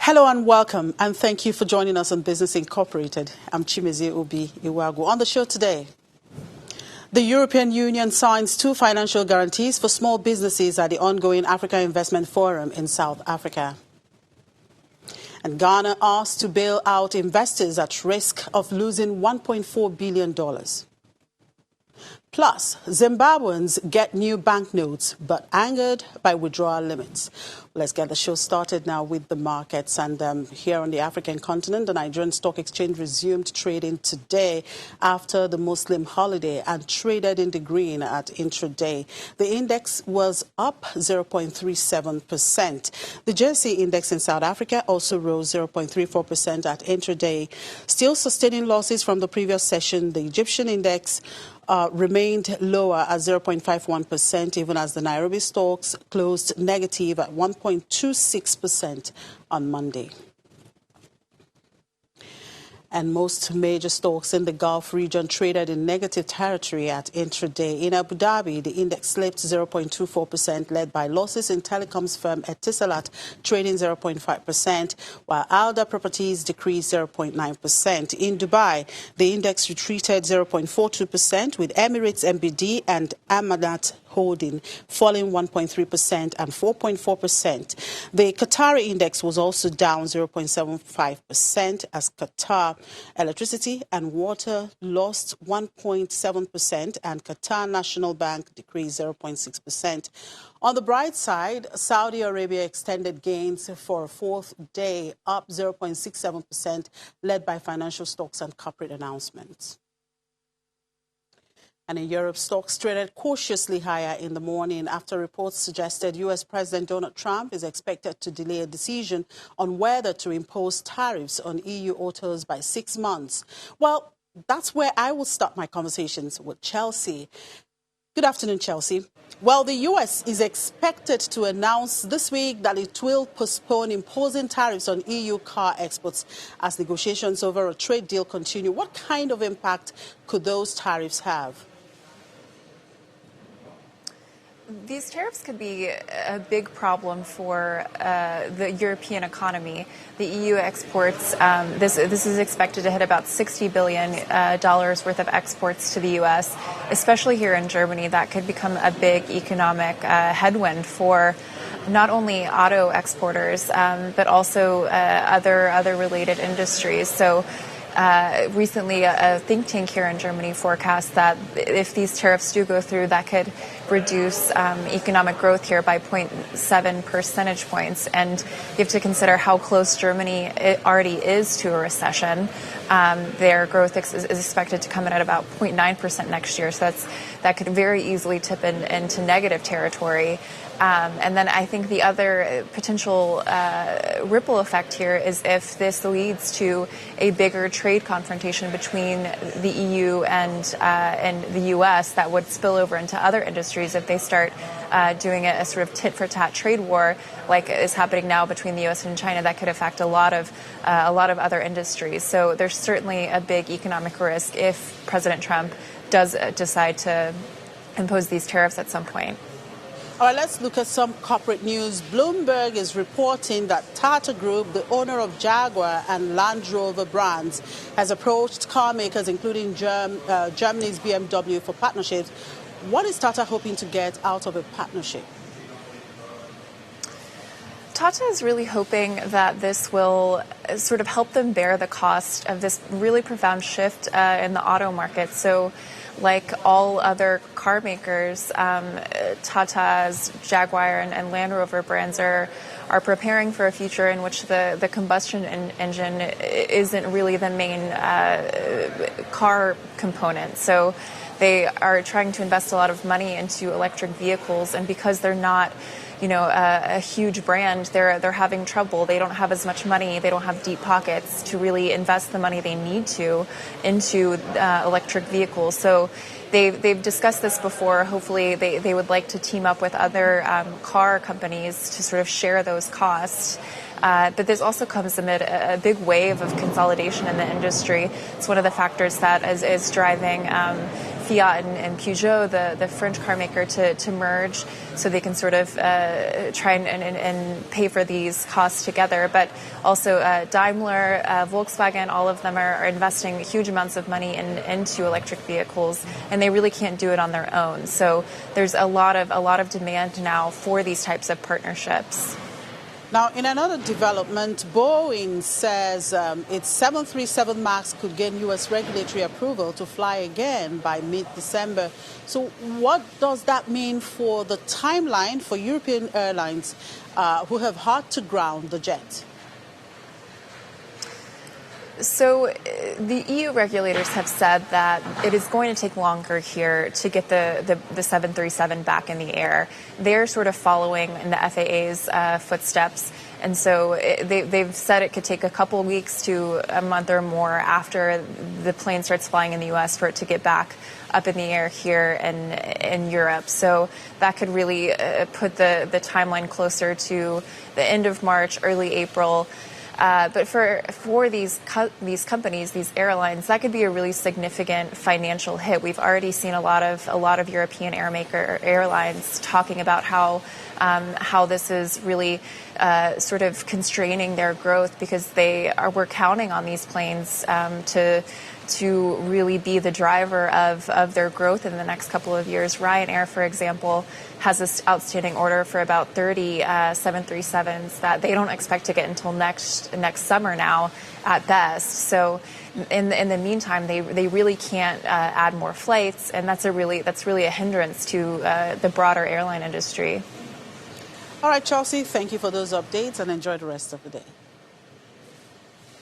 Hello and welcome, and thank you for joining us on Business Incorporated. I'm Chimeze Obi Iwagu. On the show today, the European Union signs 2 financial guarantees for small businesses at the ongoing Africa Investment Forum in South Africa. And Ghana asked to bail out investors at risk of losing $1.4 billion. Plus, Zimbabweans get new banknotes, but angered by withdrawal limits. Let's get the show started now with the markets. And here on the African continent, the Nigerian Stock Exchange resumed trading today after the Muslim holiday and traded in the green at intraday. The index was up 0.37%. The JSE index in South Africa also rose 0.34% at intraday. Still sustaining losses from the previous session, the Egyptian index remained lower at 0.51%, even as the Nairobi stocks closed negative at 1.26% on Monday. And most major stocks in the Gulf region traded in negative territory at intraday. In Abu Dhabi, the index slipped 0.24%, led by losses in telecoms firm Etisalat, trading 0.5%, while Alda Properties decreased 0.9%. In Dubai, the index retreated 0.42%, with Emirates MBD and Amanat Holding falling 1.3% and 4.4%. The Qatari index was also down 0.75% as Qatar Electricity and Water lost 1.7% and Qatar National Bank decreased 0.6%. On the bright side, Saudi Arabia extended gains for a 4th day, up 0.67%, led by financial stocks and corporate announcements. And in Europe, stocks traded cautiously higher in the morning after reports suggested U.S. President Donald Trump is expected to delay a decision on whether to impose tariffs on EU autos by 6 months. Well, that's where I will start my conversations with Chelsea. Good afternoon, Chelsea. Well, the U.S. is expected to announce this week that it will postpone imposing tariffs on EU car exports as negotiations over a trade deal continue. What kind of impact could those tariffs have? These tariffs could be a big problem for the European economy. The EU exports, this is expected to hit about $60 billion worth of exports to the U.S., especially here in Germany. That could become a big economic headwind for not only auto exporters, but also other related industries. So recently, a think tank here in Germany forecast that if these tariffs do go through, that could reduce economic growth here by 0.7 percentage points. And you have to consider how close Germany already is to a recession. Their growth is expected to come in at about 0.9% next year. So that could very easily tip into negative territory. And then I think the other potential ripple effect here is if this leads to a bigger trade confrontation between the EU and the U.S. that would spill over into other industries if they start doing a sort of tit-for-tat trade war like is happening now between the U.S. and China. That could affect a lot of other industries. So there's certainly a big economic risk if President Trump does decide to impose these tariffs at some point. All right, let's look at some corporate news. Bloomberg is reporting that Tata Group, the owner of Jaguar and Land Rover brands, has approached car makers, including Germany's BMW, for partnerships. What is Tata hoping to get out of a partnership? Tata is really hoping that this will sort of help them bear the cost of this really profound shift in the auto market. So like all other car makers, Tata's Jaguar and Land Rover brands are preparing for a future in which the combustion engine isn't really the main car component. So they are trying to invest a lot of money into electric vehicles, and because they're not a huge brand, they're having trouble. They don't have as much money. They don't have deep pockets to really invest the money they need to into electric vehicles. So they've discussed this before. Hopefully they would like to team up with other car companies to sort of share those costs. But this also comes amid a big wave of consolidation in the industry. It's one of the factors that is driving Fiat and Peugeot, the French car maker, to merge so they can sort of try and pay for these costs together. But also Daimler, Volkswagen, all of them are investing huge amounts of money into electric vehicles, and they really can't do it on their own. So there's a lot of demand now for these types of partnerships. Now, in another development, Boeing says its 737 MAX could gain U.S. regulatory approval to fly again by mid-December. So what does that mean for the timeline for European airlines who have had to ground the jet? So the EU regulators have said that it is going to take longer here to get the 737 back in the air. They're sort of following in the FAA's footsteps. And so they've said it could take a couple of weeks to a month or more after the plane starts flying in the U.S. for it to get back up in the air here in Europe. So that could really put the timeline closer to the end of March, early April. But for these companies, these airlines, that could be a really significant financial hit. We've already seen a lot of European airlines talking about how this is really sort of constraining their growth, because we're counting on these planes to really be the driver of their growth in the next couple of years. Ryanair, for example, has this outstanding order for about 30 737s that they don't expect to get until next summer now at best. So in the meantime, they really can't add more flights, and that's really a hindrance to the broader airline industry. All right, Chelsea, thank you for those updates, and enjoy the rest of the day.